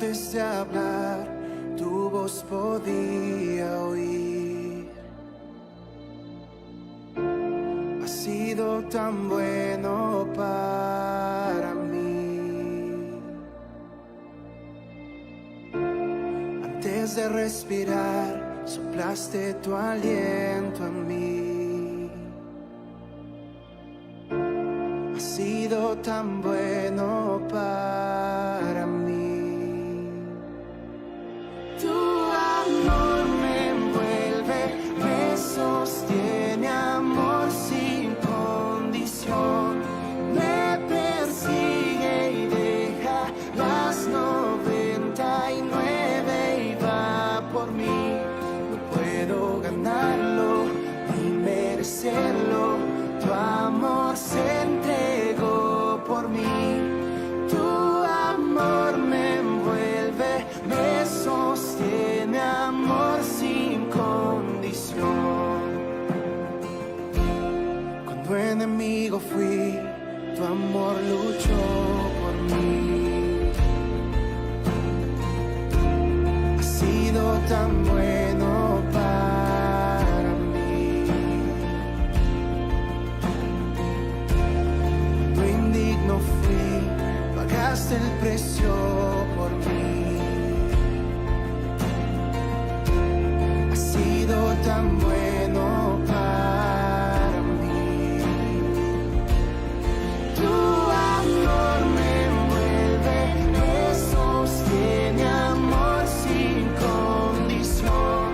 antes de hablar, tu voz podía oír. Has sido tan bueno para mí. Antes de respirar, soplaste tu aliento en mí. Has sido tan bueno para mí. Tu amor me envuelve, me sostiene, amor sin condición. Me persigue y deja las 99 y va por mí. No puedo ganarlo ni merecerlo. Tu amor se entregó por mí. Tu amor me envuelve, me sostiene, amor sin condición. Cuando enemigo fui, tu amor luchó por mí. Has sido tan bueno para mí. Cuando indigno fui, pagaste el precio por mí. Has sido tan bueno para mí. Tu amor me envuelve, me sostiene, amor sin condición.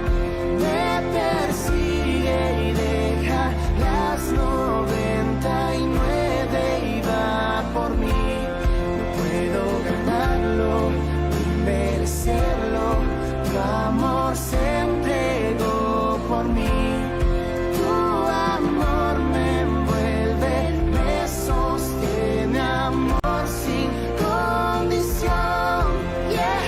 Me persigue y deja las 99 y va por mí. No puedo ganarlo ni merecerlo. Tu amor se entregó por mí. Tu amor me envuelve, me sostiene, amor sin condición. Yeah.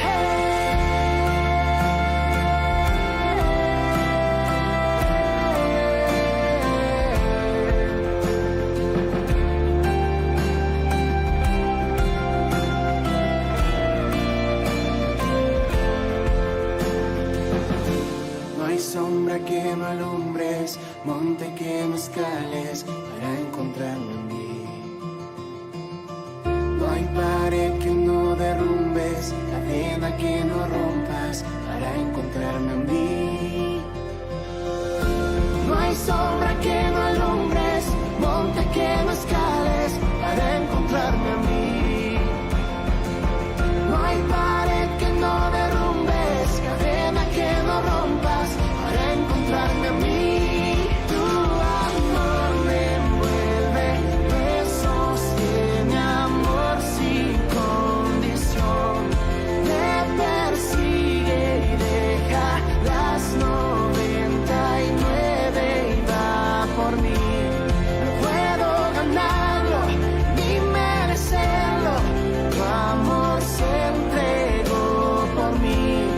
No hay sombra que no alumbres, monte que no escales para encontrarme en mí. No hay pared que no derrumbes, cadena que no rompas para encontrarme en mí. No hay sombra que no alumbres, monte que no escales para encontrarme en mí. No hay pared que no derrumbes, cadena que no rompas para encontrarme en mí. Tu amor me envuelve, me sostiene, amor sin condición. Me persigue y deja las 99 y va por mí. No puedo ganarlo ni merecerlo. Tu amor se entregó por mí.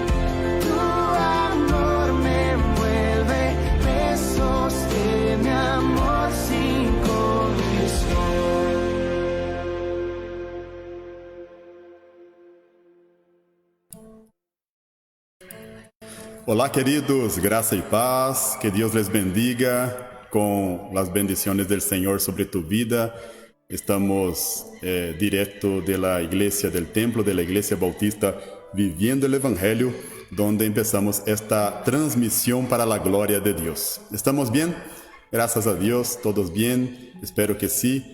Tu amor me envuelve, me sostiene, amor sin condición. Olá, queridos, graça y paz, que Dios les bendiga con las bendiciones del Señor sobre tu vida. Estamos directo de la iglesia del templo, de la iglesia bautista Viviendo el Evangelio, donde empezamos esta transmisión para la gloria de Dios. ¿Estamos bien? Gracias a Dios, todos bien, espero que sí.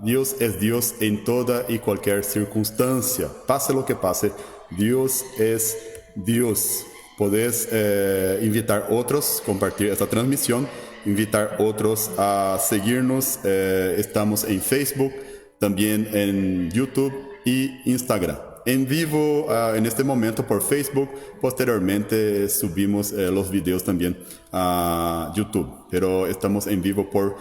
Dios es Dios en toda y cualquier circunstancia, pase lo que pase, Dios es Dios. Podés invitar otros, compartir esta transmisión, invitar otros a seguirnos. Estamos en Facebook, también en YouTube y Instagram. En vivo en este momento por Facebook, posteriormente subimos los videos también a YouTube, pero estamos en vivo por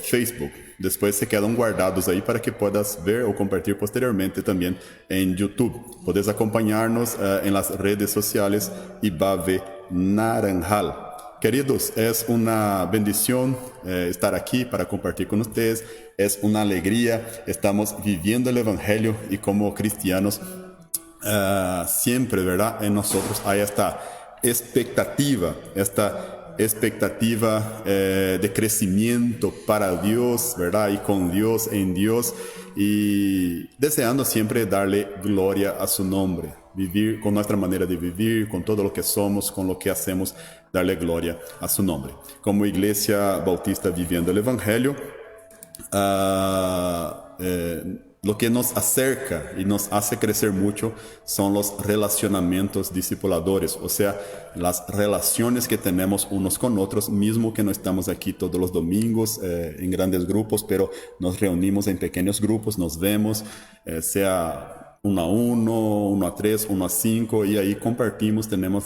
Facebook. Después se quedan guardados ahí para que puedas ver o compartir posteriormente también en YouTube. Puedes acompañarnos en las redes sociales Ibave Naranjal. Queridos, es una bendición estar aquí para compartir con ustedes. Es una alegría. Estamos viviendo el Evangelio y como cristianos siempre, ¿verdad? En nosotros hay esta expectativa de crecimiento para Dios, ¿verdad? Y con Dios, en Dios, y deseando siempre darle gloria a su nombre, vivir con nuestra manera de vivir, con todo lo que somos, con lo que hacemos, darle gloria a su nombre. Como Iglesia Bautista Viviendo el Evangelio, lo que nos acerca y nos hace crecer mucho son los relacionamientos discipuladores, o sea, las relaciones que tenemos unos con otros, mismo que no estamos aquí todos los domingos en grandes grupos, pero nos reunimos en pequeños grupos, nos vemos, sea 1 a 1, 1 a 3, 1 a 5, y ahí compartimos, tenemos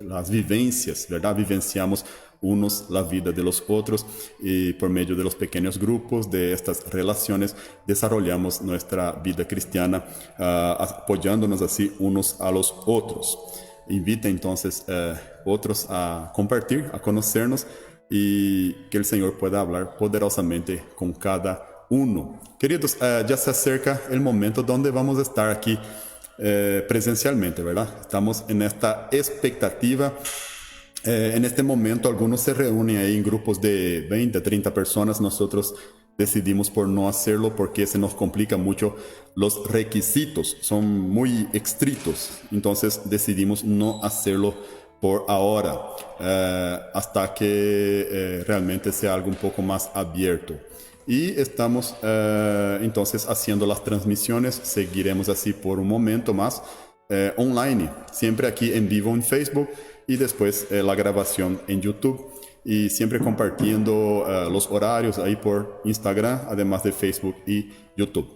las vivencias, ¿verdad? Vivenciamos unos la vida de los otros, y por medio de los pequeños grupos, de estas relaciones, desarrollamos nuestra vida cristiana, apoyándonos así unos a los otros. Invita entonces otros a compartir, a conocernos, y que el Señor pueda hablar poderosamente con cada uno. Queridos, ya se acerca el momento donde vamos a estar aquí presencialmente, ¿verdad? Estamos en esta expectativa. En este momento algunos se reúnen ahí en grupos de 20, 30 personas. Nosotros decidimos por no hacerlo porque se nos complica mucho. Los requisitos son muy estrictos, entonces decidimos no hacerlo por ahora, hasta que realmente sea algo un poco más abierto. Y estamos entonces haciendo las transmisiones, seguiremos así por un momento más, online, siempre aquí en vivo en Facebook, y después la grabación en YouTube, y siempre compartiendo los horarios ahí por Instagram, además de Facebook y YouTube.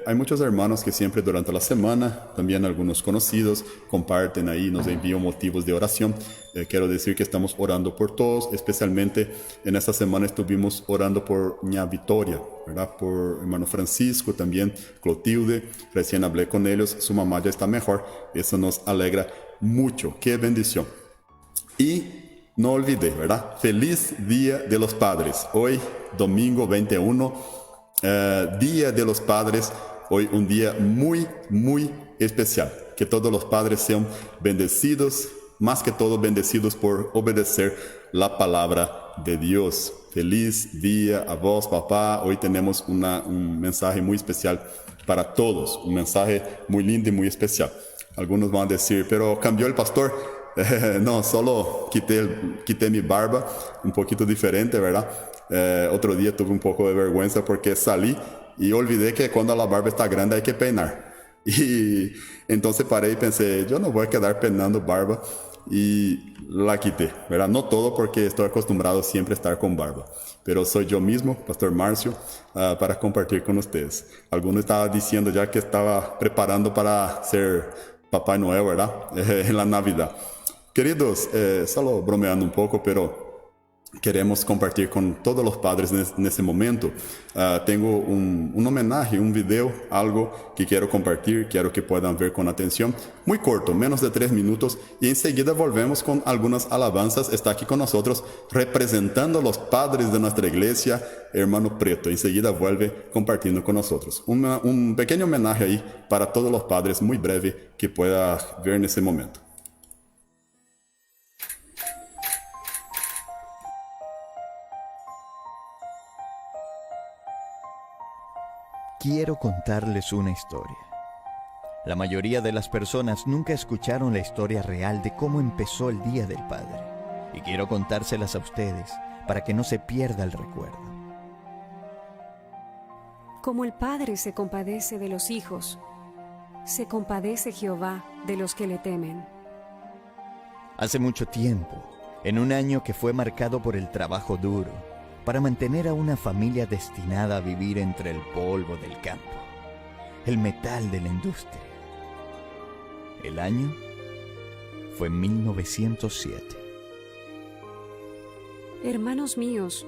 Hay muchos hermanos que siempre durante la semana, también algunos conocidos, comparten ahí, nos envían motivos de oración. Quiero decir que estamos orando por todos, especialmente en esta semana estuvimos orando por Ña Victoria, ¿verdad? Por hermano Francisco, también Clotilde, recién hablé con ellos, su mamá ya está mejor, eso nos alegra mucho, qué bendición. Y no olvidé, ¿verdad? Feliz Día de los Padres, hoy domingo 21, Día de los Padres, hoy un día muy, muy especial. Que todos los padres sean bendecidos, más que todo bendecidos por obedecer la palabra de Dios. Feliz día a vos, papá. Hoy tenemos un mensaje muy especial para todos, un mensaje muy lindo y muy especial. Algunos van a decir, pero cambió el pastor. No, solo quité mi barba, un poquito diferente, ¿verdad? Otro día tuve un poco de vergüenza porque salí y olvidé que cuando la barba está grande hay que peinar. Y entonces paré y pensé, yo no voy a quedar peinando barba, y la quité, ¿verdad? No todo, porque estoy acostumbrado siempre a estar con barba, pero soy yo mismo, Pastor Marcio, para compartir con ustedes. Algunos estaban diciendo ya que estaba preparando para ser Papá Noel, ¿verdad? En la Navidad. Queridos, solo bromeando un poco, pero queremos compartir con todos los padres en ese momento. Tengo un homenaje, un video, algo que quiero compartir, quiero que puedan ver con atención. Muy corto, menos de 3 minutos, y enseguida volvemos con algunas alabanzas. Está aquí con nosotros representando a los padres de nuestra iglesia, hermano Preto. Enseguida vuelve compartiendo con nosotros. Un pequeño homenaje ahí para todos los padres, muy breve, que pueda ver en ese momento. Quiero contarles una historia. La mayoría de las personas nunca escucharon la historia real de cómo empezó el Día del Padre, y quiero contárselas a ustedes para que no se pierda el recuerdo. Como el Padre se compadece de los hijos, se compadece Jehová de los que le temen. Hace mucho tiempo, en un año que fue marcado por el trabajo duro, para mantener a una familia destinada a vivir entre el polvo del campo, el metal de la industria. El año fue 1907. Hermanos míos,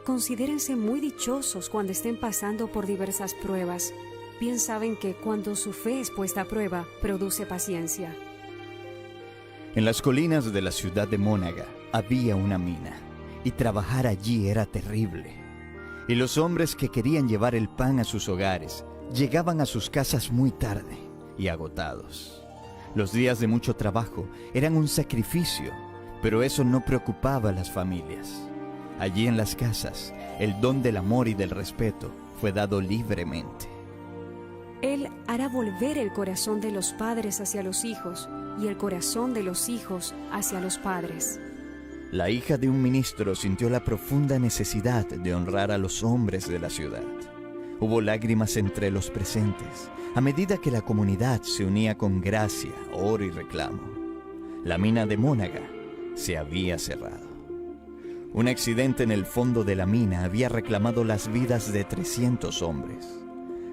considérense muy dichosos cuando estén pasando por diversas pruebas. Bien saben que cuando su fe es puesta a prueba, produce paciencia. En las colinas de la ciudad de Mónaga había una mina, y trabajar allí era terrible. Y los hombres que querían llevar el pan a sus hogares llegaban a sus casas muy tarde, y agotados. Los días de mucho trabajo eran un sacrificio, pero eso no preocupaba a las familias. Allí en las casas, el don del amor y del respeto fue dado libremente. Él hará volver el corazón de los padres hacia los hijos y el corazón de los hijos hacia los padres. La hija de un ministro sintió la profunda necesidad de honrar a los hombres de la ciudad. Hubo lágrimas entre los presentes, a medida que la comunidad se unía con gracia, oro y reclamo. La mina de Mónaga se había cerrado. Un accidente en el fondo de la mina había reclamado las vidas de 300 hombres.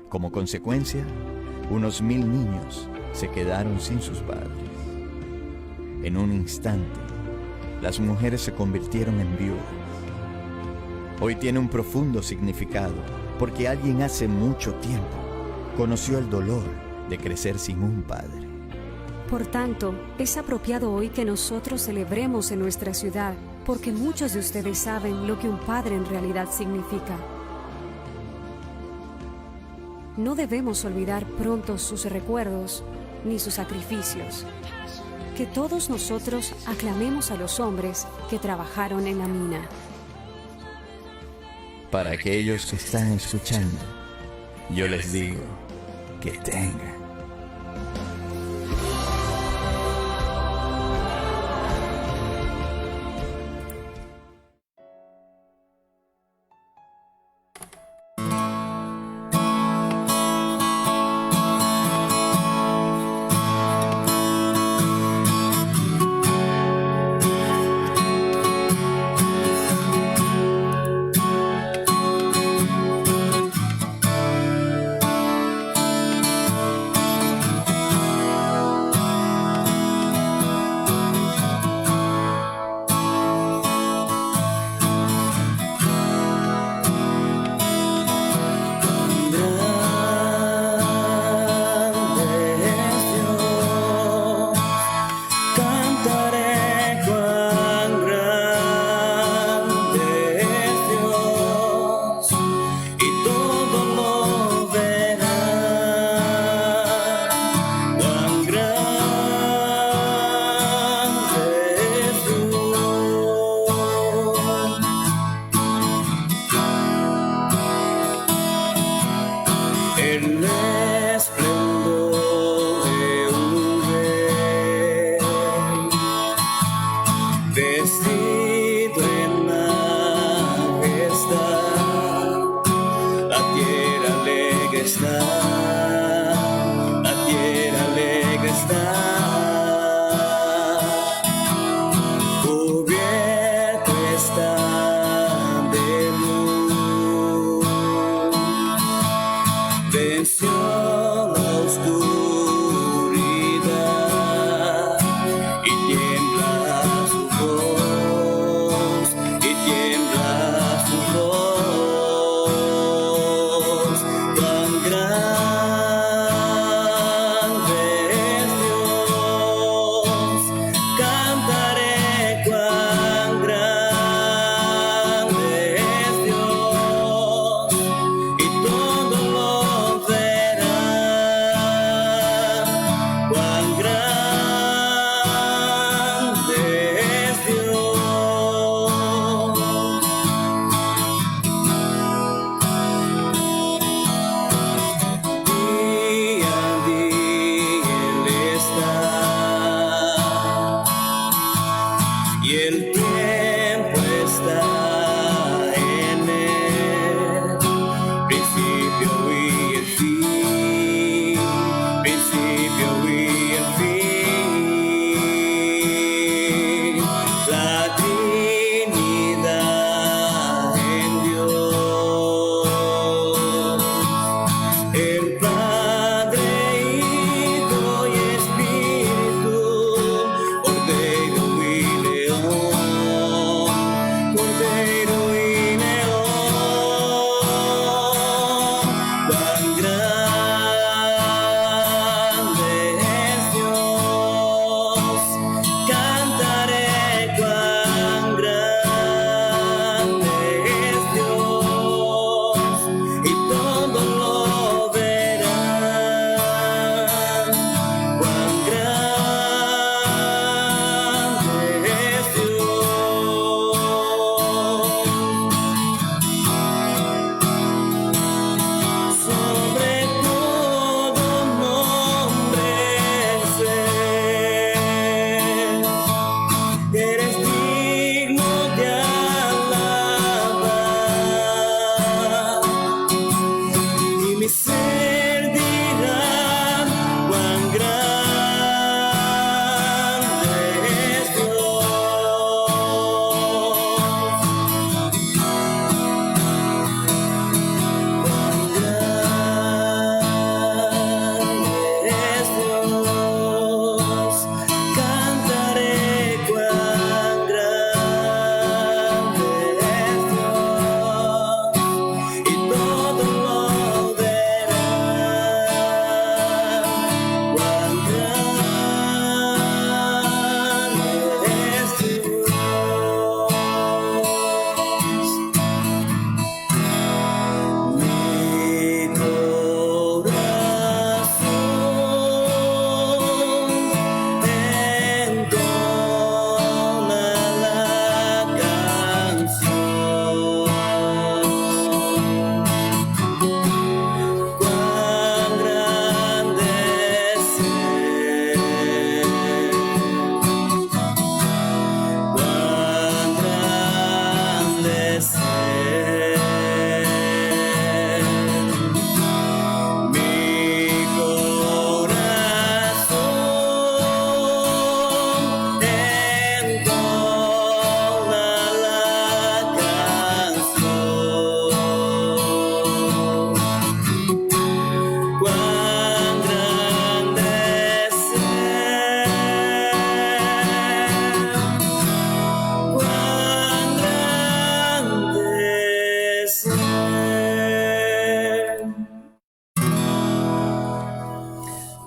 Como consecuencia, unos 1000 niños se quedaron sin sus padres. En un instante, las mujeres se convirtieron en viudas. Hoy tiene un profundo significado, porque alguien hace mucho tiempo conoció el dolor de crecer sin un padre. Por tanto, es apropiado hoy que nosotros celebremos en nuestra ciudad, porque muchos de ustedes saben lo que un padre en realidad significa. No debemos olvidar pronto sus recuerdos ni sus sacrificios. Que todos nosotros aclamemos a los hombres que trabajaron en la mina. Para aquellos que están escuchando, yo les digo que tengan.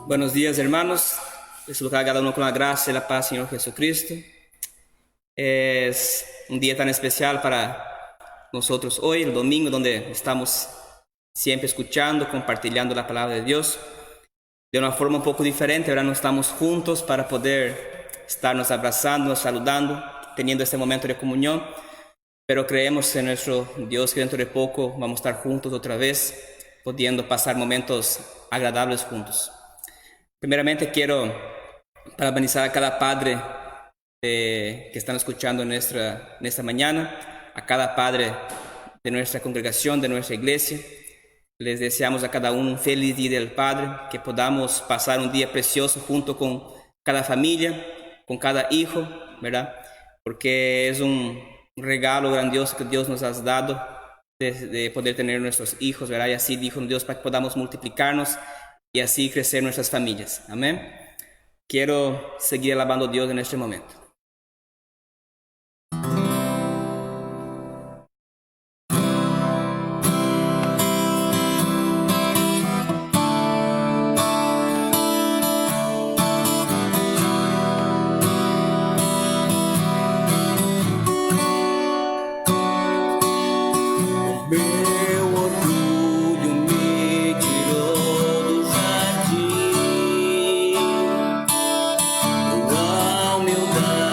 Buenos días, hermanos. Les saludo a cada uno con la gracia y la paz, Señor Jesucristo. Es un día tan especial para nosotros hoy, el domingo, donde estamos siempre escuchando, compartiendo la palabra de Dios. De una forma un poco diferente, ahora no estamos juntos para poder estarnos abrazando, saludando, teniendo este momento de comunión. Pero creemos en nuestro Dios que dentro de poco vamos a estar juntos otra vez, pudiendo pasar momentos agradables juntos. Primeramente quiero parabenizar a cada padre que están escuchando en esta mañana, a cada padre de nuestra congregación, de nuestra iglesia. Les deseamos a cada uno un feliz Día del Padre, que podamos pasar un día precioso junto con cada familia, con cada hijo, ¿verdad? Porque es un regalo grandioso que Dios nos ha dado de poder tener nuestros hijos, ¿verdad? Y así dijo Dios para que podamos multiplicarnos y así crecer nuestras familias. Amén. Quiero seguir alabando a Dios en este momento. Meu orgulho me tirou do jardim, tua humildade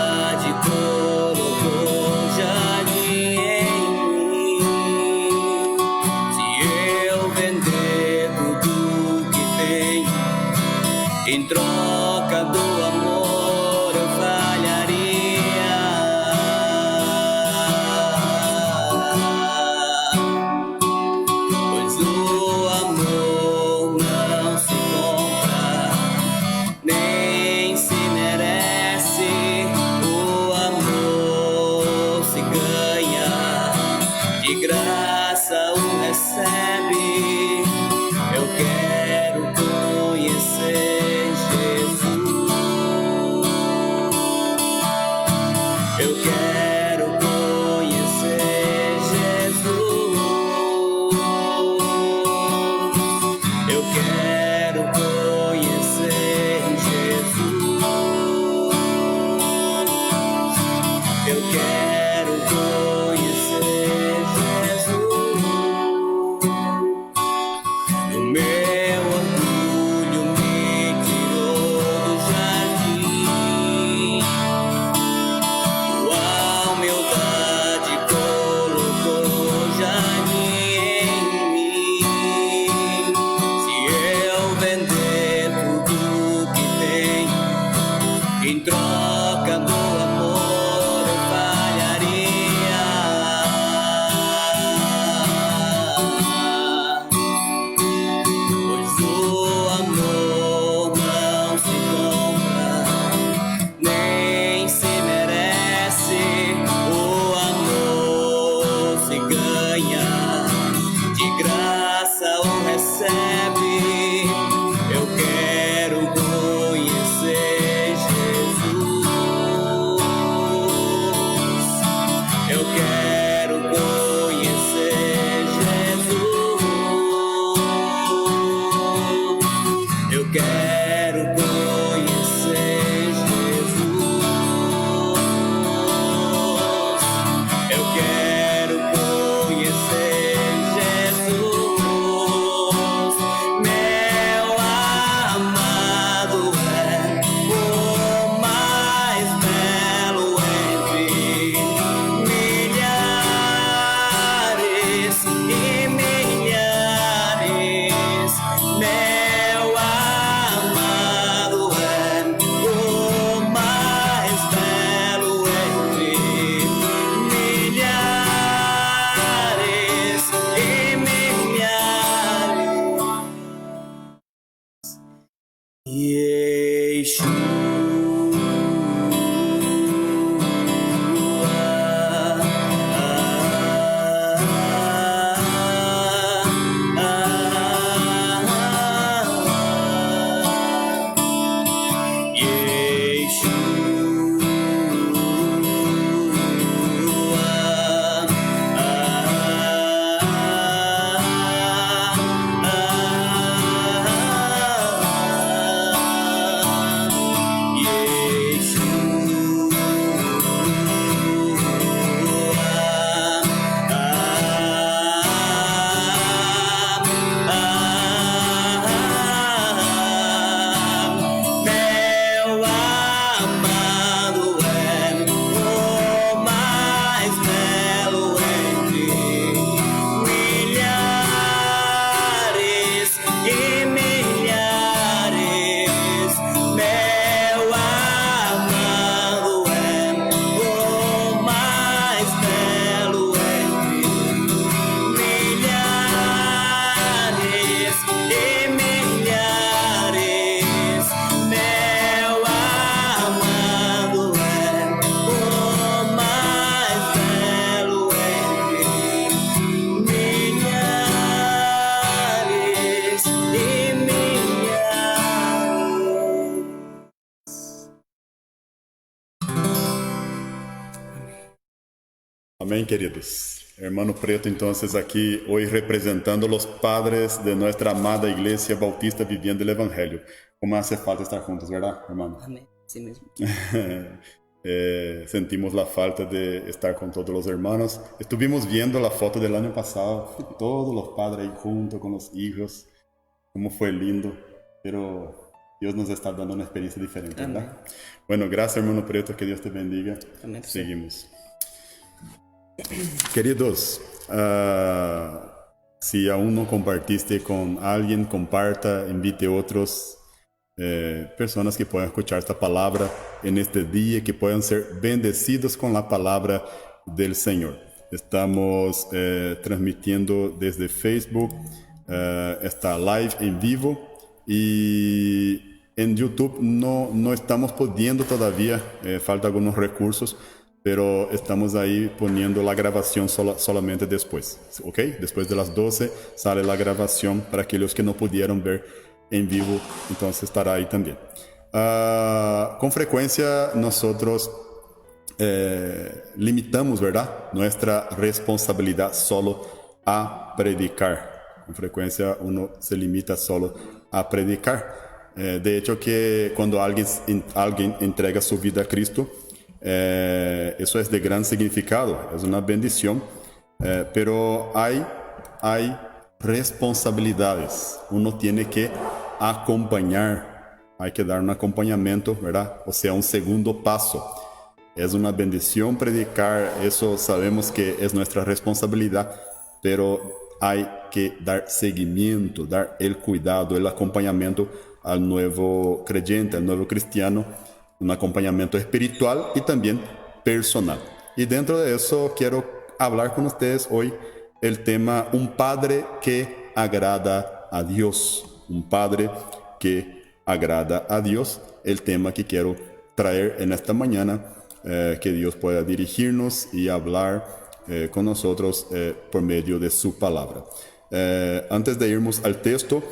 Amén, queridos. Hermano Preto, entonces aquí hoy representando los padres de nuestra amada Iglesia Bautista viviendo el Evangelio. Como hace falta estar juntos, ¿verdad, hermano? Amén. Sí mismo. Sentimos la falta de estar con todos los hermanos. Estuvimos viendo la foto del año pasado, todos los padres ahí juntos con los hijos. Cómo fue lindo, pero Dios nos está dando una experiencia diferente, ¿verdad? Amén. Bueno, gracias, hermano Preto, que Dios te bendiga. Amén. Seguimos. Queridos, si aún no compartiste con alguien, comparta, invite a otros personas que puedan escuchar esta palabra en este día, que puedan ser bendecidos con la palabra del Señor. Estamos transmitiendo desde Facebook esta live en vivo, y en YouTube no estamos pudiendo todavía, falta algunos recursos, pero estamos ahí poniendo la grabación solamente después, ¿ok? Después de las 12 sale la grabación para aquellos que no pudieron ver en vivo, entonces estará ahí también. Con frecuencia nosotros limitamos, ¿verdad?, nuestra responsabilidad solo a predicar. Con frecuencia uno se limita solo a predicar. De hecho, que cuando alguien entrega su vida a Cristo, eso es de gran significado, es una bendición, pero hay responsabilidades. Uno tiene que acompañar, hay que dar un acompañamiento, ¿verdad? O sea, un segundo paso. Es una bendición predicar, eso sabemos que es nuestra responsabilidad, pero hay que dar seguimiento, dar el cuidado, el acompañamiento al nuevo creyente, al nuevo cristiano, un acompañamiento espiritual y también personal. Y dentro de eso quiero hablar con ustedes hoy el tema un padre que agrada a Dios. Un padre que agrada a Dios, el tema que quiero traer en esta mañana, que Dios pueda dirigirnos y hablar con nosotros por medio de su palabra. Antes de irnos al texto,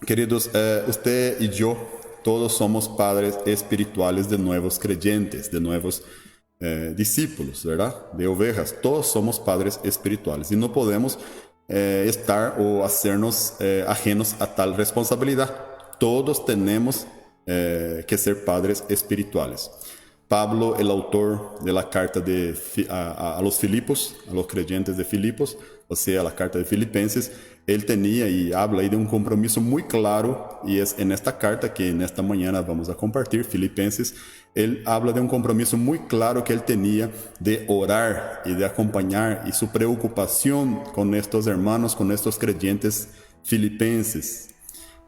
queridos, usted y yo, todos somos padres espirituales de nuevos creyentes, de nuevos discípulos, ¿verdad? De ovejas. Todos somos padres espirituales y no podemos estar o hacernos ajenos a tal responsabilidad. Todos tenemos que ser padres espirituales. Pablo, el autor de la carta a los Filipos, a los creyentes de Filipos, o sea, la carta de Filipenses, él tenía y habla ahí de un compromiso muy claro, y es en esta carta que en esta mañana vamos a compartir, Filipenses, él habla de un compromiso muy claro que él tenía de orar y de acompañar, y su preocupación con estos hermanos, con estos creyentes filipenses.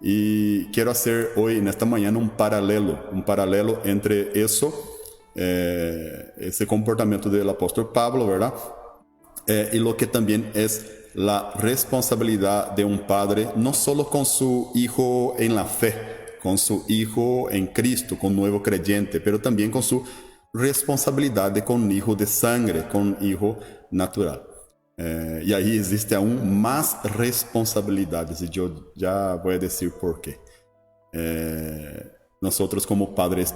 Y quiero hacer hoy en esta mañana un paralelo entre eso, ese comportamiento del apóstol Pablo, ¿verdad? Y lo que también es la responsabilidad de un padre, no solo con su hijo en la fe, con su hijo en Cristo, con nuevo creyente, pero también con su responsabilidad con un hijo de sangre, con un hijo natural. Y ahí existe aún más responsabilidades, y yo ya voy a decir por qué. Nosotros como padres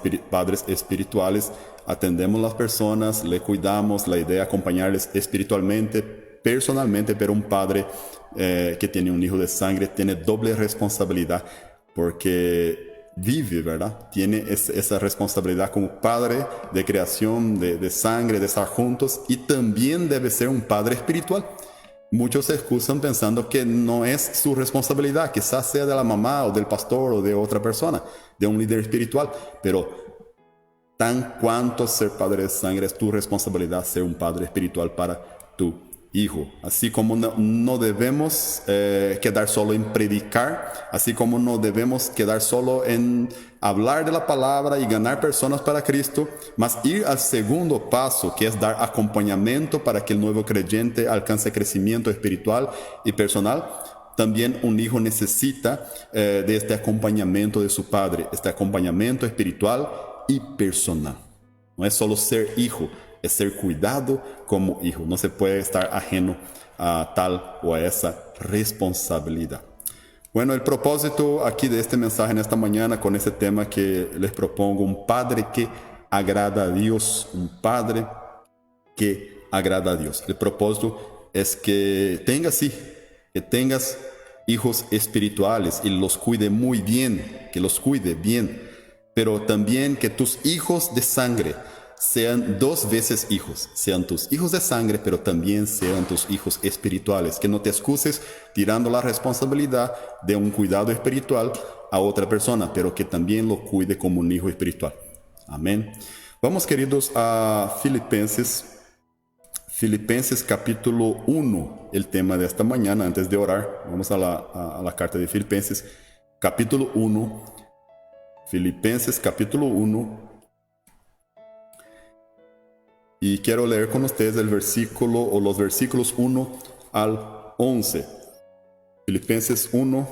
espirituales atendemos a las personas, le cuidamos, la idea es acompañarles espiritualmente, personalmente, pero un padre que tiene un hijo de sangre tiene doble responsabilidad porque vive, ¿verdad? Tiene esa responsabilidad como padre de creación, de sangre, de estar juntos, y también debe ser un padre espiritual. Muchos se excusan pensando que no es su responsabilidad, quizás sea de la mamá o del pastor o de otra persona, de un líder espiritual, pero tan cuanto ser padre de sangre es tu responsabilidad ser un padre espiritual para tu hijo. Así como no debemos quedar solo en predicar, así como no debemos quedar solo en hablar de la palabra y ganar personas para Cristo, mas ir al segundo paso, que es dar acompañamiento para que el nuevo creyente alcance crecimiento espiritual y personal. También un hijo necesita de este acompañamiento de su padre, este acompañamiento espiritual y personal. No es solo ser hijo, es ser cuidado como hijo. No se puede estar ajeno a tal o a esa responsabilidad. Bueno, el propósito aquí de este mensaje en esta mañana con este tema que les propongo, un padre que agrada a Dios, un padre que agrada a Dios. El propósito es que tengas hijos espirituales y los cuide muy bien, que los cuide bien, pero también que tus hijos de sangre sean 2 veces hijos, sean tus hijos de sangre, pero también sean tus hijos espirituales, que no te excuses tirando la responsabilidad de un cuidado espiritual a otra persona, pero que también lo cuide como un hijo espiritual. Amén. Vamos, queridos, a Filipenses capítulo 1, el tema de esta mañana. Antes de orar, vamos a la carta de Filipenses capítulo 1. Filipenses capítulo 1. Y quiero leer con ustedes el versículo o los versículos 1 al 11. Filipenses 1,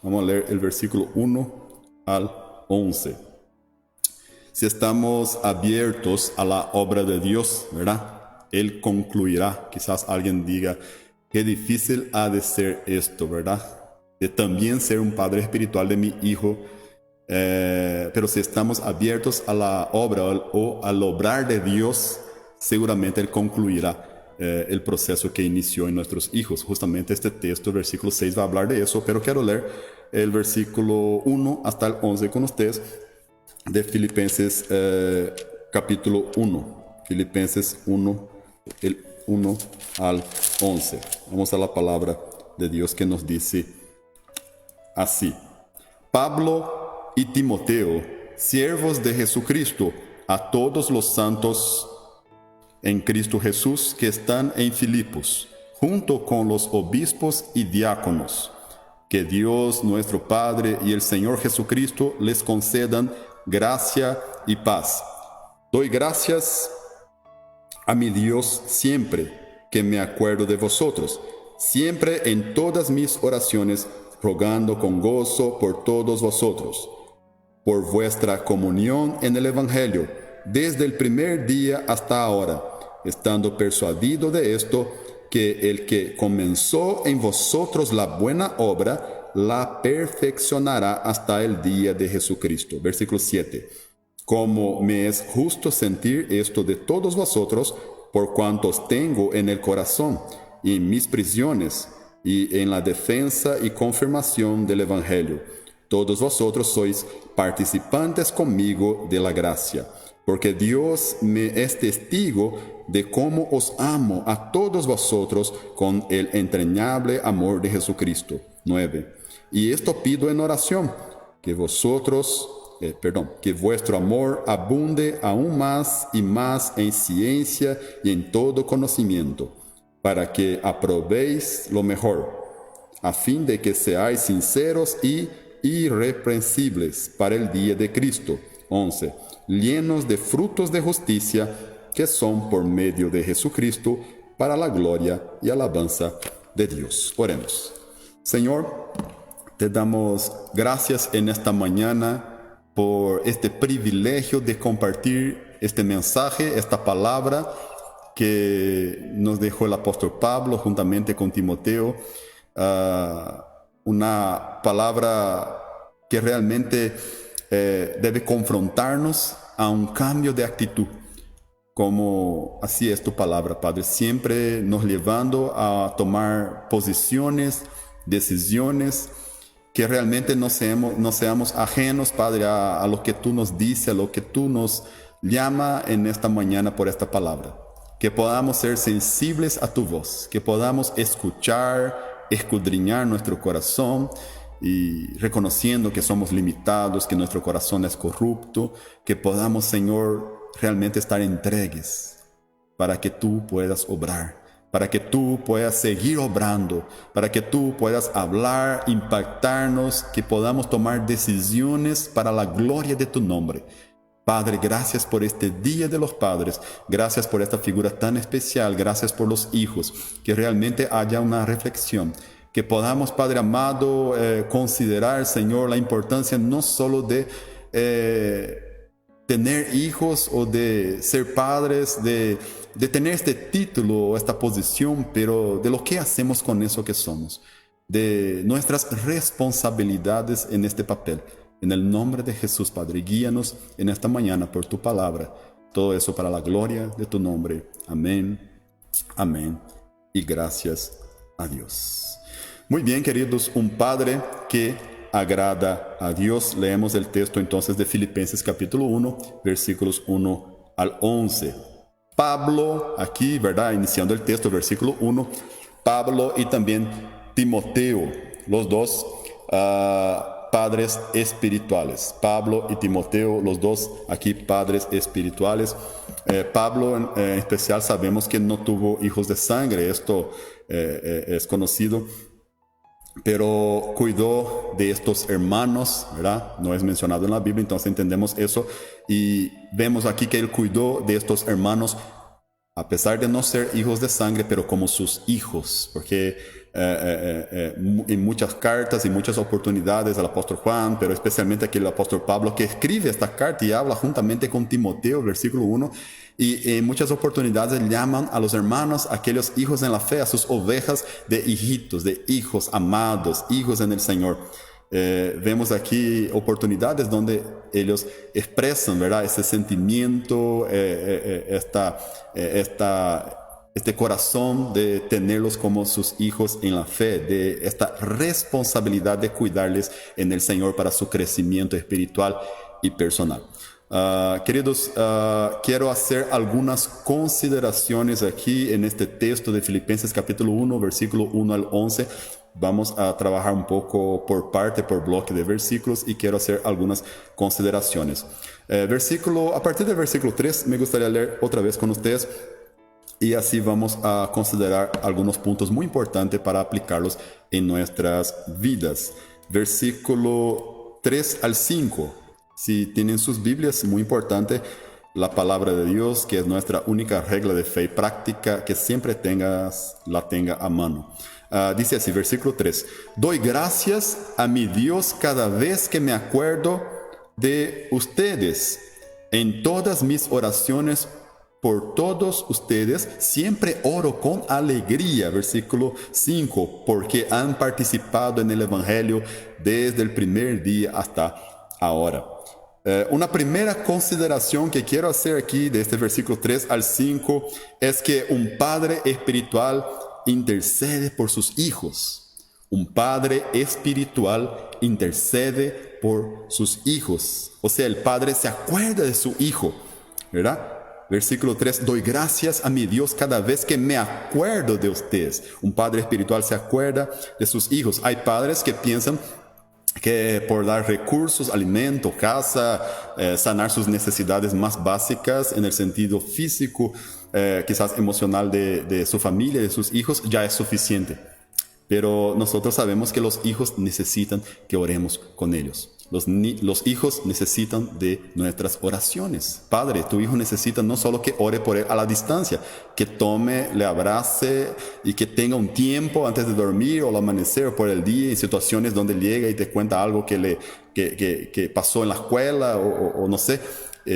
vamos a leer el versículo 1 al 11. Si estamos abiertos a la obra de Dios, ¿verdad? Él concluirá. Quizás alguien diga, qué difícil ha de ser esto, ¿verdad? De también ser un padre espiritual de mi hijo. Pero si estamos abiertos a la obra o al obrar de Dios, seguramente Él concluirá el proceso que inició en nuestros hijos. Justamente este texto, el versículo 6, va a hablar de eso, pero quiero leer el versículo 1 hasta el 11 con ustedes de Filipenses capítulo 1. Filipenses 1, el 1 al 11. Vamos a la palabra de Dios que nos dice así. Pablo y Timoteo, siervos de Jesucristo, a todos los santos en Cristo Jesús que están en Filipos, junto con los obispos y diáconos. Que Dios nuestro Padre y el Señor Jesucristo les concedan gracia y paz. Doy gracias a mi Dios siempre que me acuerdo de vosotros, siempre en todas mis oraciones, rogando con gozo por todos vosotros, por vuestra comunión en el Evangelio, desde el primer día hasta ahora, estando persuadido de esto, que el que comenzó en vosotros la buena obra, la perfeccionará hasta el día de Jesucristo. Versículo 7. Como me es justo sentir esto de todos vosotros, por cuantos tengo en el corazón, y en mis prisiones, y en la defensa y confirmación del Evangelio. Todos vosotros sois participantes conmigo de la gracia, porque Dios me es testigo de cómo os amo a todos vosotros con el entrañable amor de Jesucristo. 9. Y esto pido en oración, que vuestro amor abunde aún más y más en ciencia y en todo conocimiento, para que aprobéis lo mejor, a fin de que seáis sinceros y irreprensibles para el día de Cristo. 11. Llenos de frutos de justicia, que son por medio de Jesucristo, para la gloria y alabanza de Dios. Oremos. Señor, te damos gracias en esta mañana por este privilegio de compartir este mensaje, esta palabra que nos dejó el apóstol Pablo juntamente con Timoteo. Una palabra que realmente debe confrontarnos a un cambio de actitud, como así es tu palabra, Padre, siempre nos llevando a tomar posiciones, decisiones, que realmente no seamos ajenos, Padre, a lo que tú nos dices, a lo que tú nos llama en esta mañana por esta palabra. Que podamos ser sensibles a tu voz, que podamos escuchar, escudriñar nuestro corazón y reconociendo que somos limitados, que nuestro corazón es corrupto, que podamos, Señor, realmente estar entregues para que tú puedas obrar, para que tú puedas seguir obrando, para que tú puedas hablar, impactarnos, que podamos tomar decisiones para la gloria de tu nombre. Padre, gracias por este Día de los Padres, gracias por esta figura tan especial, gracias por los hijos, que realmente haya una reflexión, que podamos, Padre amado, considerar, Señor, la importancia no solo de tener hijos o de ser padres, de tener este título o esta posición, pero de lo que hacemos con eso que somos, de nuestras responsabilidades en este papel. En el nombre de Jesús, Padre, guíanos en esta mañana por tu palabra. Todo eso para la gloria de tu nombre. Amén, amén y gracias a Dios. Muy bien, queridos, un padre que agrada a Dios. Leemos el texto entonces de Filipenses capítulo 1, versículos 1 al 11. Pablo, aquí, ¿verdad? Iniciando el texto, versículo 1, Pablo y también Timoteo, los dos padres espirituales. Pablo y Timoteo, los dos aquí padres espirituales. Pablo en especial sabemos que no tuvo hijos de sangre, esto es conocido, pero cuidó de estos hermanos, ¿verdad? No es mencionado en la Biblia, entonces entendemos eso y vemos aquí que él cuidó de estos hermanos a pesar de no ser hijos de sangre, pero como sus hijos, porque en muchas cartas y muchas oportunidades el apóstol Juan, pero especialmente aquí el apóstol Pablo, que escribe esta carta y habla juntamente con Timoteo, versículo 1, y en muchas oportunidades llaman a los hermanos, a aquellos hijos en la fe, a sus ovejas de hijitos, de hijos amados, hijos en el Señor. Vemos aquí oportunidades donde ellos expresan, ¿verdad?, ese sentimiento, este corazón de tenerlos como sus hijos en la fe, de esta responsabilidad de cuidarles en el Señor para su crecimiento espiritual y personal. Queridos, quiero hacer algunas consideraciones aquí en este texto de Filipenses capítulo 1, versículo 1 al 11. Vamos a trabajar un poco por parte, por bloque de versículos y quiero hacer algunas consideraciones. A partir del versículo 3 me gustaría leer otra vez con ustedes y así vamos a considerar algunos puntos muy importantes para aplicarlos en nuestras vidas. Versículo 3 al 5. Si tienen sus Biblias, muy importante, la palabra de Dios, que es nuestra única regla de fe y práctica, que siempre la tenga a mano. Dice así, versículo 3. Doy gracias a mi Dios cada vez que me acuerdo de ustedes. En todas mis oraciones por todos ustedes siempre oro con alegría. Versículo 5. Porque han participado en el Evangelio desde el primer día hasta ahora. Una primera consideración que quiero hacer aquí de este versículo 3 al 5 es que un padre espiritual intercede por sus hijos. Un padre espiritual intercede por sus hijos. O sea, el padre se acuerda de su hijo, ¿verdad? Versículo 3, doy gracias a mi Dios cada vez que me acuerdo de ustedes. Un padre espiritual se acuerda de sus hijos. Hay padres que piensan que por dar recursos, alimento, casa, sanar sus necesidades más básicas en el sentido físico, quizás emocional de su familia, de sus hijos, ya es suficiente. Pero nosotros sabemos que los hijos necesitan que oremos con ellos. Los hijos necesitan de nuestras oraciones. Padre, tu hijo necesita no solo que ore por él a la distancia, que tome, le abrace y que tenga un tiempo antes de dormir o al amanecer o por el día, en situaciones donde llega y te cuenta algo que pasó en la escuela o no sé,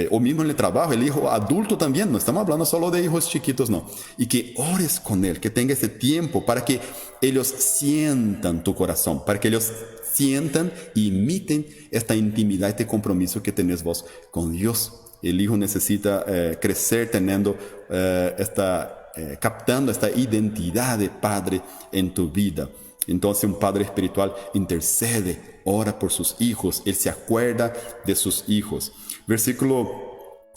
o mismo en el trabajo, el hijo adulto también, no estamos hablando solo de hijos chiquitos, no. Y que ores con él, que tenga ese tiempo para que ellos sientan tu corazón, para que ellos sientan y imiten esta intimidad, este compromiso que tenés vos con Dios. El hijo necesita crecer teniendo captando esta identidad de padre en tu vida. Entonces un padre espiritual intercede, ora por sus hijos, él se acuerda de sus hijos. Versículo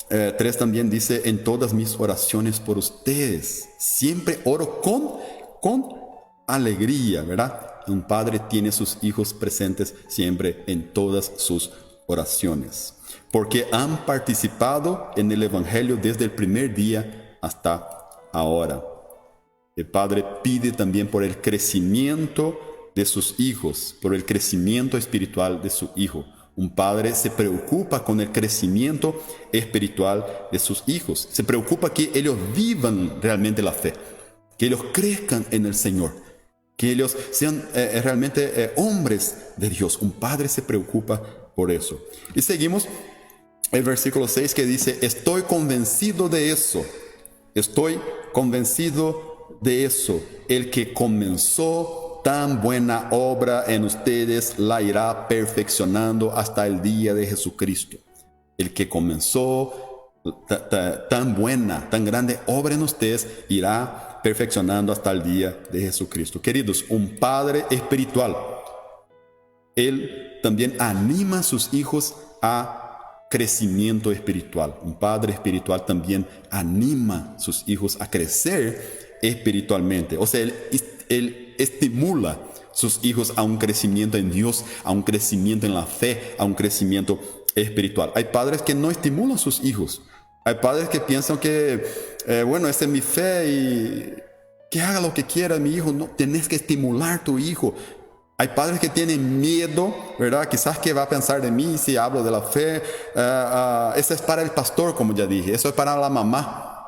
3 también dice, en todas mis oraciones por ustedes, siempre oro con alegría, ¿verdad? Un padre tiene sus hijos presentes siempre en todas sus oraciones, porque han participado en el Evangelio desde el primer día hasta ahora. El padre pide también por el crecimiento de sus hijos, por el crecimiento espiritual de su hijo. Un padre se preocupa con el crecimiento espiritual de sus hijos. Se preocupa que ellos vivan realmente la fe, que ellos crezcan en el Señor, que ellos sean realmente hombres de Dios. Un padre se preocupa por eso. Y seguimos el versículo 6 que dice, estoy convencido de eso. Estoy convencido de eso. El que comenzó tan buena obra en ustedes la irá perfeccionando hasta el día de Jesucristo. El que comenzó tan buena, tan grande obra en ustedes irá perfeccionando hasta el día de Jesucristo. Queridos, un padre espiritual, él también anima a sus hijos a crecimiento espiritual. Un padre espiritual también anima a sus hijos a crecer espiritualmente. O sea, él estimula a sus hijos a un crecimiento en Dios, a un crecimiento en la fe, a un crecimiento espiritual. Hay padres que no estimulan a sus hijos. Hay padres que piensan que, bueno, esta es mi fe y que haga lo que quiera mi hijo. No, tenés que estimular a tu hijo. Hay padres que tienen miedo, ¿verdad? Quizás que va a pensar de mí si hablo de la fe. Eso es para el pastor, como ya dije. Eso es para la mamá.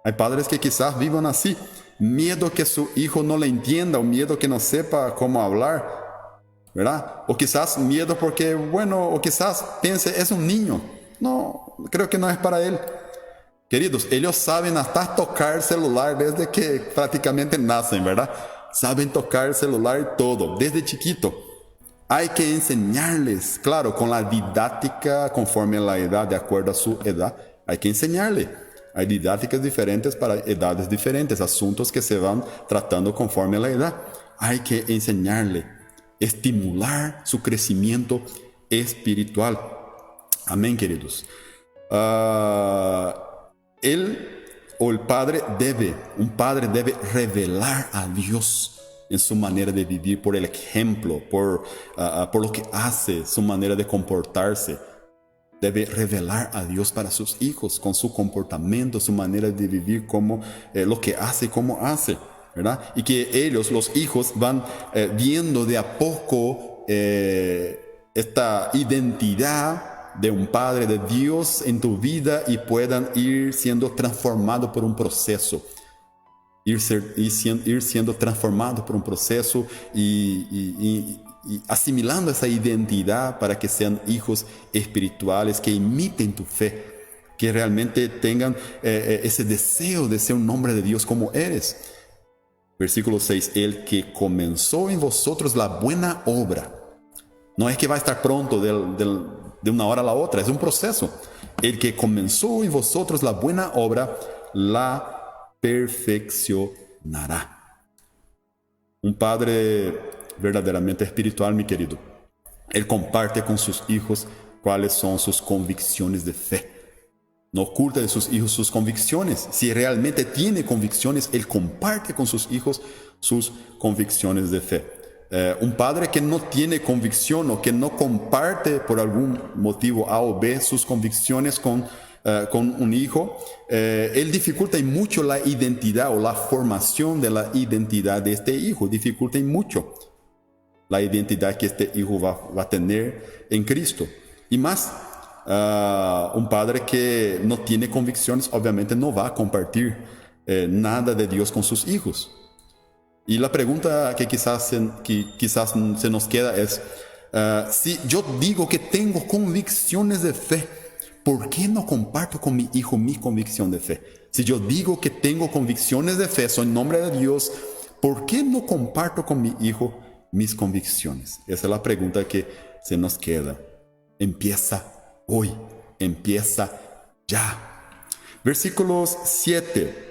Hay padres que quizás vivan así. Miedo que su hijo no le entienda o miedo que no sepa cómo hablar, ¿verdad? O quizás miedo porque, bueno, o quizás piense, es un niño. No, creo que no es para él. Queridos, ellos saben hasta tocar celular desde que prácticamente nacen, ¿verdad? Saben tocar el celular y todo, desde chiquito. Hay que enseñarles, claro, con la didáctica conforme a la edad, de acuerdo a su edad. Hay que enseñarle. Hay didácticas diferentes para edades diferentes, asuntos que se van tratando conforme a la edad. Hay que enseñarle, estimular su crecimiento espiritual. Amén, queridos. Un padre debe revelar a Dios en su manera de vivir por el ejemplo, por lo que hace, su manera de comportarse. Debe revelar a Dios para sus hijos con su comportamiento, su manera de vivir, como lo que hace, cómo hace, ¿verdad? Y que ellos, los hijos, van viendo de a poco esta identidad de un Padre, de Dios en tu vida y puedan ir siendo transformados por un proceso. Ir siendo transformados por un proceso y asimilando esa identidad para que sean hijos espirituales, que imiten tu fe, que realmente tengan ese deseo de ser un hombre de Dios como eres. Versículo 6, el que comenzó en vosotros la buena obra. No es que va a estar pronto de una hora a la otra, es un proceso. El que comenzó en vosotros la buena obra, la perfeccionará. Un padre verdaderamente espiritual, mi querido, él comparte con sus hijos cuáles son sus convicciones de fe. No oculta de sus hijos sus convicciones. Si realmente tiene convicciones, él comparte con sus hijos sus convicciones de fe. Un padre que no tiene convicción o que no comparte por algún motivo A o B sus convicciones con un hijo, él dificulta mucho la identidad o la formación de la identidad de este hijo. Dificulta mucho la identidad que este hijo va a tener en Cristo. Y más, un padre que no tiene convicciones obviamente no va a compartir nada de Dios con sus hijos. Y la pregunta que quizás se nos queda es, si yo digo que tengo convicciones de fe, ¿por qué no comparto con mi hijo mi convicción de fe? Si yo digo que tengo convicciones de fe, soy en nombre de Dios, ¿por qué no comparto con mi hijo mis convicciones? Esa es la pregunta que se nos queda. Empieza hoy, empieza ya. Versículos 7.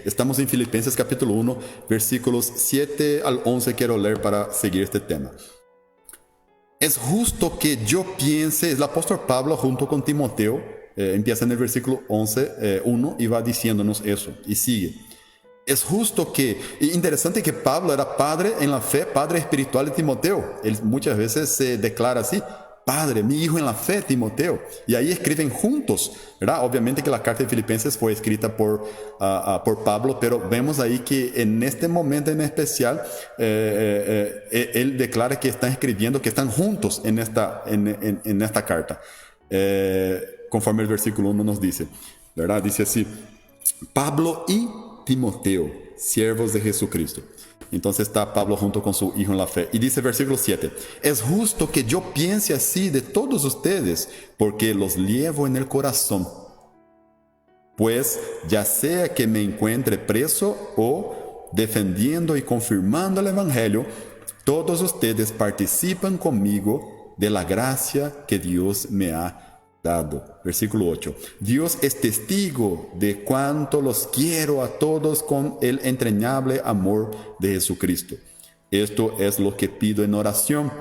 Estamos en Filipenses capítulo 1, versículos 7 al 11 quiero leer para seguir este tema. Es justo que yo piense, es el apóstol Pablo junto con Timoteo, empieza en el versículo 1 y va diciéndonos eso, y sigue. Es justo que, interesante que Pablo era padre en la fe, padre espiritual de Timoteo. Él muchas veces se declara así, padre, mi hijo en la fe, Timoteo. Y ahí escriben juntos, ¿verdad? Obviamente que la carta de Filipenses fue escrita por Pablo, pero vemos ahí que en este momento en especial, él declara que están escribiendo, que están juntos en esta carta. Conforme el versículo 1 nos dice, ¿verdad? Dice así, Pablo y Timoteo, siervos de Jesucristo. Entonces está Pablo junto con su hijo en la fe. Y dice versículo 7, es justo que yo piense así de todos ustedes, porque los llevo en el corazón. Pues ya sea que me encuentre preso o defendiendo y confirmando el Evangelio, todos ustedes participan conmigo de la gracia que Dios me ha dado. Versículo 8. Dios es testigo de cuánto los quiero a todos con el entrañable amor de Jesucristo. Esto es lo que pido en oración,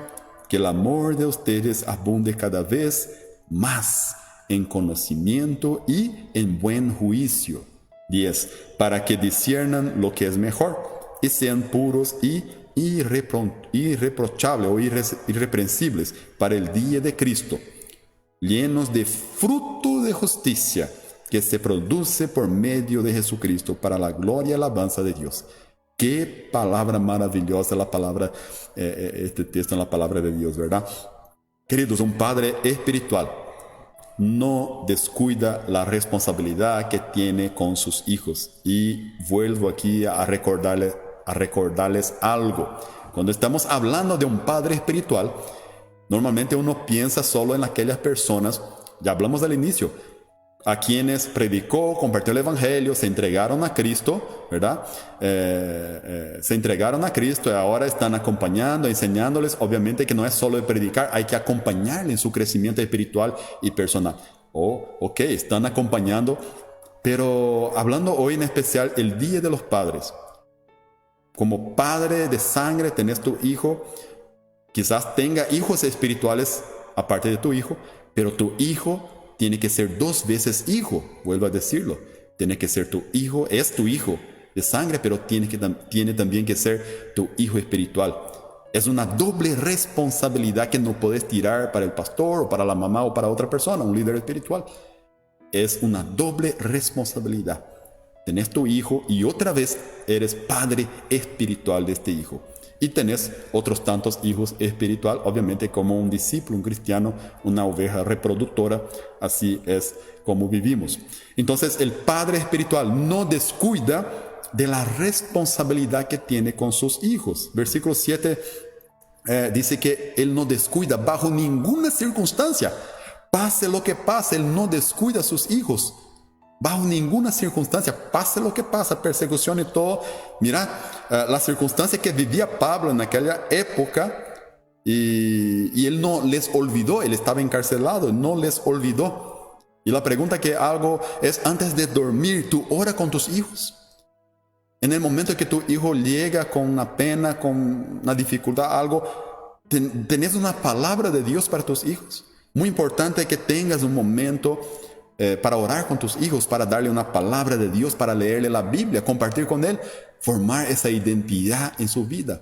que el amor de ustedes abunde cada vez más en conocimiento y en buen juicio. 10. Para que disciernan lo que es mejor y sean puros y irreprochables o irreprensibles para el día de Cristo, llenos de fruto de justicia que se produce por medio de Jesucristo para la gloria y alabanza de Dios. Qué palabra maravillosa la palabra, este texto en la palabra de Dios, ¿verdad? Queridos, un padre espiritual no descuida la responsabilidad que tiene con sus hijos. Y vuelvo aquí a recordarles algo. Cuando estamos hablando de un padre espiritual, normalmente uno piensa solo en aquellas personas, ya hablamos al inicio, a quienes predicó, compartió el evangelio, se entregaron a Cristo, ¿verdad? Se entregaron a Cristo y ahora están acompañando, enseñándoles. Obviamente que no es solo de predicar, hay que acompañarle en su crecimiento espiritual y personal. Ok, están acompañando, pero hablando hoy en especial el Día de los Padres. Como padre de sangre tenés tu hijo, quizás tenga hijos espirituales aparte de tu hijo, pero tu hijo tiene que ser 2 veces hijo, vuelvo a decirlo. Tiene que ser tu hijo, es tu hijo de sangre, pero tiene también que ser tu hijo espiritual. Es una doble responsabilidad que no puedes tirar para el pastor o para la mamá o para otra persona, un líder espiritual. Es una doble responsabilidad. Tenés tu hijo y otra vez eres padre espiritual de este hijo. Y tenés otros tantos hijos espiritual, obviamente como un discípulo, un cristiano, una oveja reproductora. Así es como vivimos. Entonces el padre espiritual no descuida de la responsabilidad que tiene con sus hijos. Versículo 7 dice que él no descuida bajo ninguna circunstancia. Pase lo que pase, él no descuida a sus hijos. Bajo ninguna circunstancia, pase lo que pasa, persecución y todo. Mira, la circunstancia que vivía Pablo en aquella época, y él no les olvidó, él estaba encarcelado, no les olvidó. Y la pregunta que hago es, antes de dormir, ¿tú oras con tus hijos? En el momento que tu hijo llega con una pena, con una dificultad, algo, ¿tenés una palabra de Dios para tus hijos? Muy importante que tengas un momento para orar con tus hijos, para darle una palabra de Dios, para leerle la Biblia, compartir con él, formar esa identidad en su vida.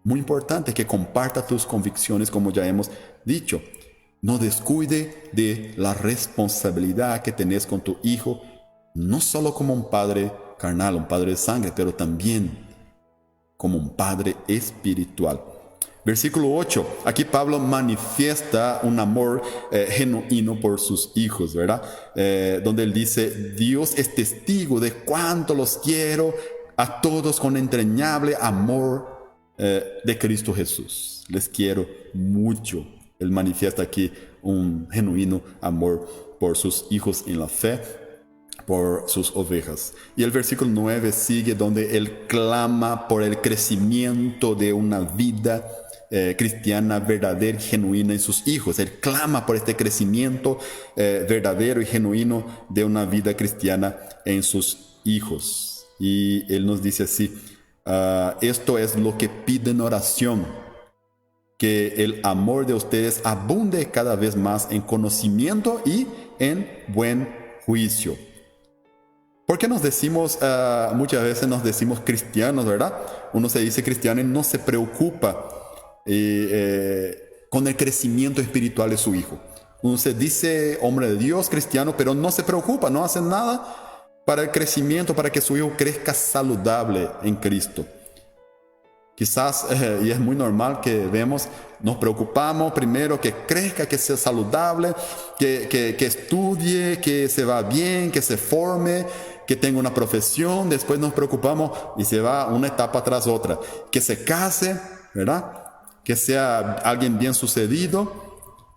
Muy importante que comparta tus convicciones, como ya hemos dicho. No descuide de la responsabilidad que tenés con tu hijo, no solo como un padre carnal, un padre de sangre, pero también como un padre espiritual. Versículo 8, aquí Pablo manifiesta un amor genuino por sus hijos, ¿verdad? Donde él dice, Dios es testigo de cuánto los quiero a todos con entrañable amor de Cristo Jesús. Les quiero mucho. Él manifiesta aquí un genuino amor por sus hijos en la fe, por sus ovejas. Y el versículo 9 sigue donde él clama por el crecimiento de una vida cristiana verdadera y genuina en sus hijos. Él clama por este crecimiento verdadero y genuino de una vida cristiana en sus hijos. Y él nos dice así, esto es lo que pide en oración, que el amor de ustedes abunde cada vez más en conocimiento y en buen juicio. Porque nos decimos, muchas veces nos decimos cristianos, ¿verdad? Uno se dice cristiano y no se preocupa con el crecimiento espiritual de su hijo. Uno se dice hombre de Dios, cristiano, pero no se preocupa, no hace nada para el crecimiento, para que su hijo crezca saludable en Cristo. Quizás, y es muy normal que vemos, nos preocupamos primero que crezca, que sea saludable, que estudie, que se va bien, que se forme, que tenga una profesión. Después nos preocupamos y se va una etapa tras otra. Que se case, ¿verdad? Que sea alguien bien sucedido.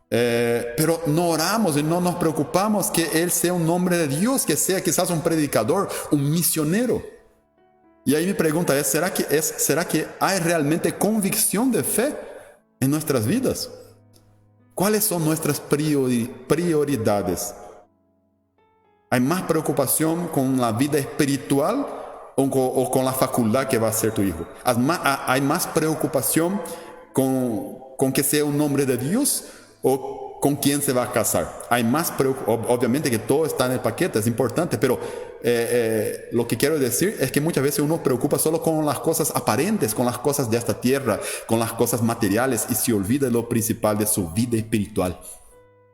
Pero no oramos y no nos preocupamos que él sea un hombre de Dios, que sea quizás un predicador, un misionero. Y ahí mi pregunta es, ¿será que hay realmente convicción de fe en nuestras vidas? ¿Cuáles son nuestras prioridades? ¿Hay más preocupación con la vida espiritual o con la facultad que va a ser tu hijo? ¿Hay más preocupación con que sea un hombre de Dios o con quién se va a casar? Hay más obviamente que todo está en el paquete, es importante, pero lo que quiero decir es que muchas veces uno preocupa solo con las cosas aparentes, con las cosas de esta tierra, con las cosas materiales, y se olvida de lo principal de su vida espiritual.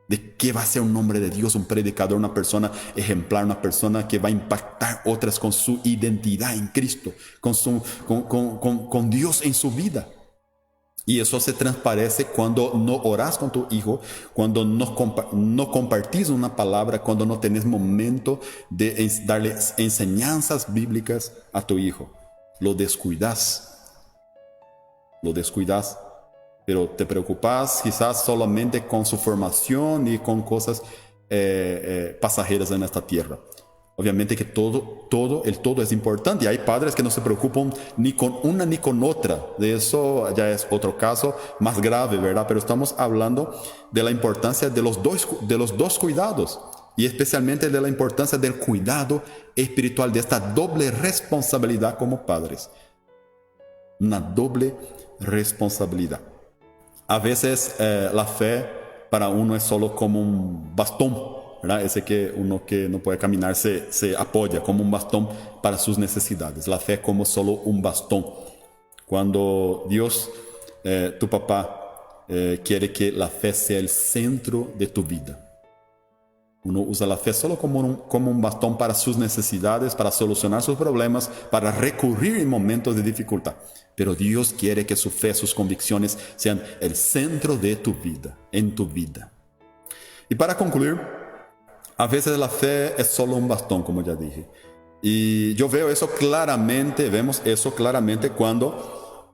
De qué va a ser un hombre de Dios, un predicador, una persona ejemplar, una persona que va a impactar otras con su identidad en Cristo, con Dios en su vida. Y eso se transparece cuando no oras con tu hijo, cuando no compartís una palabra, cuando no tenés momento de darle enseñanzas bíblicas a tu hijo. Lo descuidas. Pero te preocupas quizás solamente con su formación y con cosas pasajeras en esta tierra. Obviamente que el todo es importante. Y hay padres que no se preocupan ni con una ni con otra. De eso ya es otro caso más grave, ¿verdad? Pero estamos hablando de la importancia de los dos cuidados. Y especialmente de la importancia del cuidado espiritual, de esta doble responsabilidad como padres. Una doble responsabilidad. A veces la fe para uno es solo como un bastón, ¿verdad? Ese que uno que no puede caminar se apoya como un bastón para sus necesidades. La fe como solo un bastón. Cuando Dios, tu papá, quiere que la fe sea el centro de tu vida. Uno usa la fe solo como un bastón para sus necesidades, para solucionar sus problemas, para recurrir en momentos de dificultad. Pero Dios quiere que su fe, sus convicciones sean el centro de tu vida, en tu vida. Y para concluir, a veces la fe es solo un bastón, como ya dije. Y yo vemos eso claramente cuando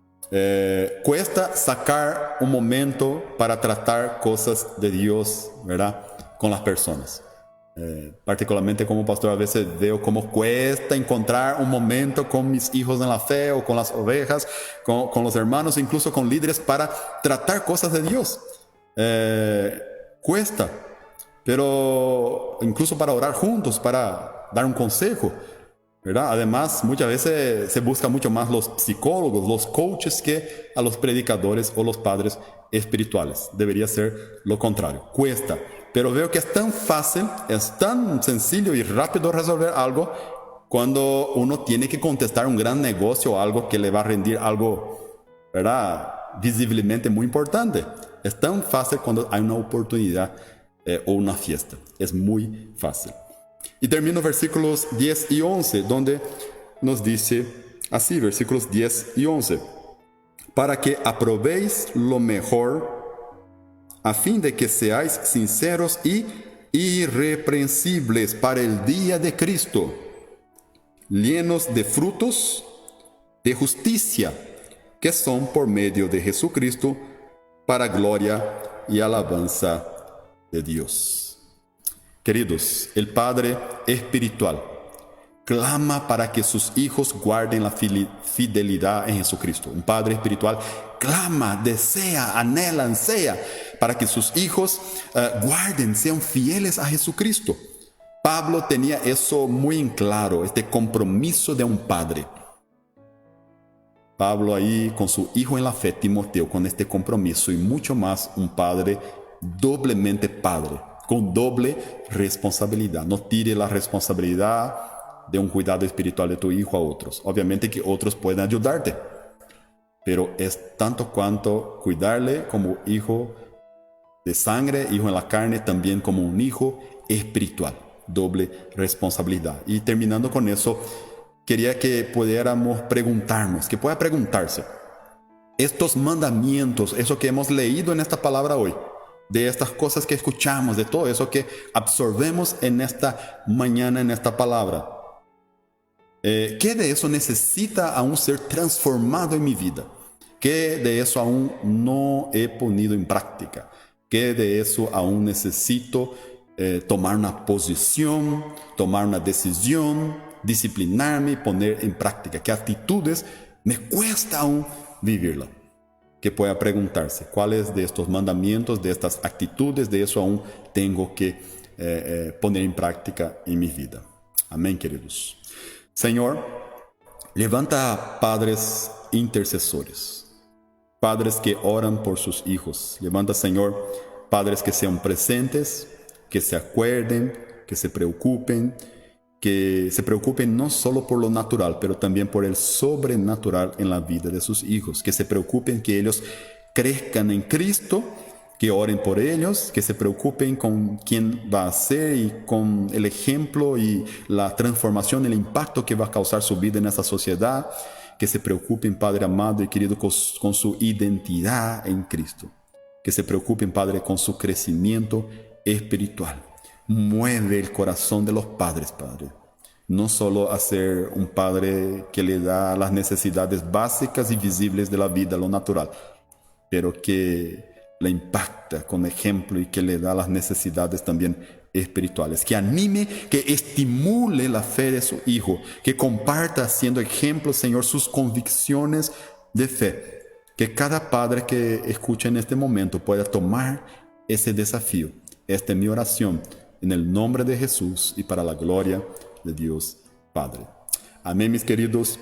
cuesta sacar un momento para tratar cosas de Dios, ¿verdad? Con las personas. Particularmente como pastor a veces veo cómo cuesta encontrar un momento con mis hijos en la fe o con las ovejas, con los hermanos, incluso con líderes para tratar cosas de Dios. Cuesta, pero incluso para orar juntos, para dar un consejo, ¿verdad? Además, muchas veces se busca mucho más los psicólogos, los coaches que a los predicadores o los padres espirituales. Debería ser lo contrario. Cuesta. Pero veo que es tan fácil, es tan sencillo y rápido resolver algo cuando uno tiene que contestar un gran negocio o algo que le va a rendir algo, ¿verdad? Visiblemente muy importante. Es tan fácil cuando hay una oportunidad o una fiesta. Es muy fácil. Y termino versículos 10 y 11, donde nos dice así, versículos 10 y 11. Para que aprobéis lo mejor, a fin de que seáis sinceros y irreprensibles para el día de Cristo, llenos de frutos de justicia, que son por medio de Jesucristo, para gloria y alabanza de Dios. Queridos, el Padre espiritual clama para que sus hijos guarden la fidelidad en Jesucristo. Un Padre espiritual clama, desea, anhela, ansea para que sus hijos guarden, sean fieles a Jesucristo. Pablo tenía eso muy en claro, este compromiso de un padre. Pablo ahí con su hijo en la fe, Timoteo, con este compromiso y mucho más, un padre doblemente padre, con doble responsabilidad. No tire la responsabilidad de un cuidado espiritual de tu hijo a otros. Obviamente que otros pueden ayudarte, pero es tanto cuanto cuidarle como hijo de sangre, hijo en la carne, también como un hijo espiritual. Doble responsabilidad. Y terminando con eso, quería que pudiéramos preguntarnos, que pueda preguntarse, estos mandamientos, eso que hemos leído en esta palabra hoy, de estas cosas que escuchamos, de todo eso que absorbemos en esta mañana, en esta palabra, ¿qué de eso necesita aún ser transformado en mi vida? ¿Qué de eso aún no he ponido en práctica? ¿Qué de eso aún necesito tomar una posición, tomar una decisión, disciplinarme y poner en práctica? ¿Qué actitudes me cuesta aún vivirla? que pueda preguntarse cuáles de estos mandamientos, de estas actitudes, de eso aún tengo que poner en práctica en mi vida. Amén, queridos. Señor, levanta padres intercesores, padres que oran por sus hijos. Levanta, Señor, padres que sean presentes, que se acuerden, que se preocupen no solo por lo natural, pero también por el sobrenatural en la vida de sus hijos, que se preocupen que ellos crezcan en Cristo, que oren por ellos, que se preocupen con quién va a ser y con el ejemplo y la transformación, el impacto que va a causar su vida en esta sociedad, que se preocupen, Padre amado y querido, con su identidad en Cristo, que se preocupen, Padre, con su crecimiento espiritual. Mueve el corazón de los padres, Padre. No solo a ser un padre que le da las necesidades básicas y visibles de la vida, lo natural, pero que le impacta con ejemplo y que le da las necesidades también espirituales. Que anime, que estimule la fe de su hijo, que comparta siendo ejemplo, Señor, sus convicciones de fe. Que cada padre que escuche en este momento pueda tomar ese desafío. Esta es mi oración en el nombre de Jesús y para la gloria de Dios Padre. Amén, mis queridos.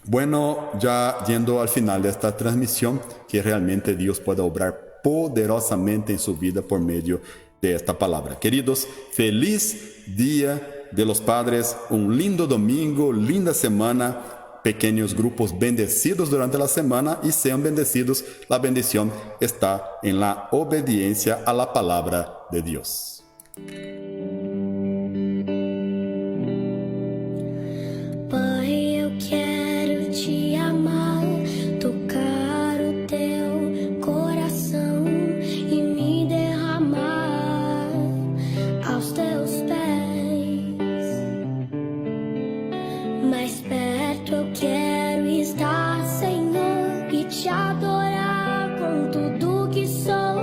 Bueno, ya yendo al final de esta transmisión, que realmente Dios pueda obrar poderosamente en su vida por medio de esta palabra. Queridos, feliz Día de los Padres, un lindo domingo, linda semana, pequeños grupos bendecidos durante la semana y sean bendecidos. La bendición está en la obediencia a la palabra de Dios. Pai, eu quero te amar, tocar o teu coração e me derramar aos teus pés. Mais perto eu quero estar, Senhor, e te adorar com tudo que sou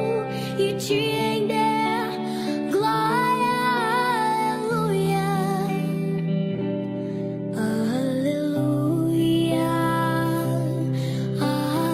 e te render glória, aleluia. Aleluia, aleluia,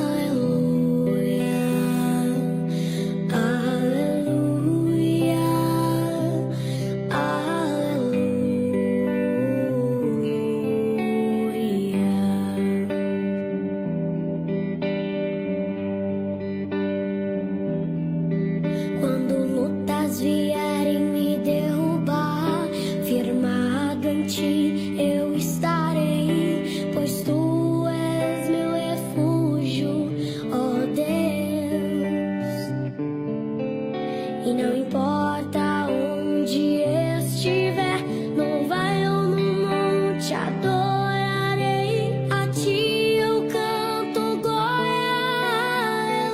quando lutas vierem me derrubar, firmado em ti eu estarei, pois tu és meu refúgio, ó Deus. E não importa onde estiver, no vale ou no monte, adorarei a ti, eu canto glória,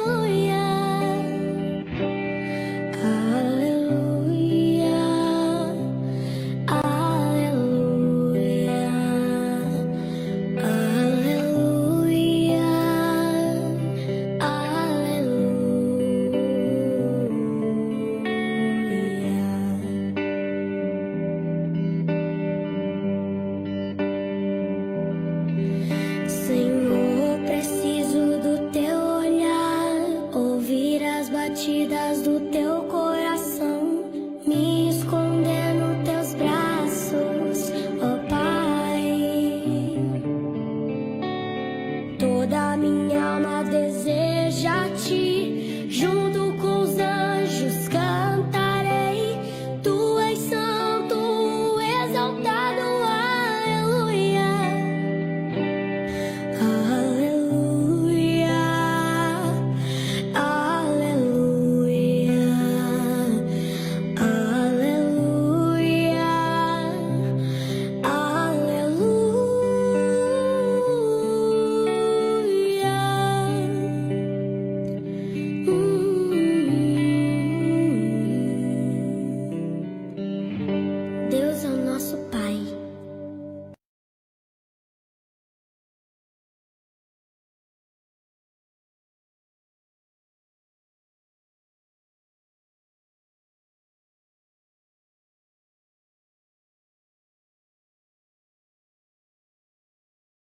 aleluia. Aleluia, aleluia, aleluia, aleluia. Senhor, preciso do teu olhar, ouvir as batidas do teu coração, me esconder nos teus braços, ó Pai. Toda a minha alma deseja te junto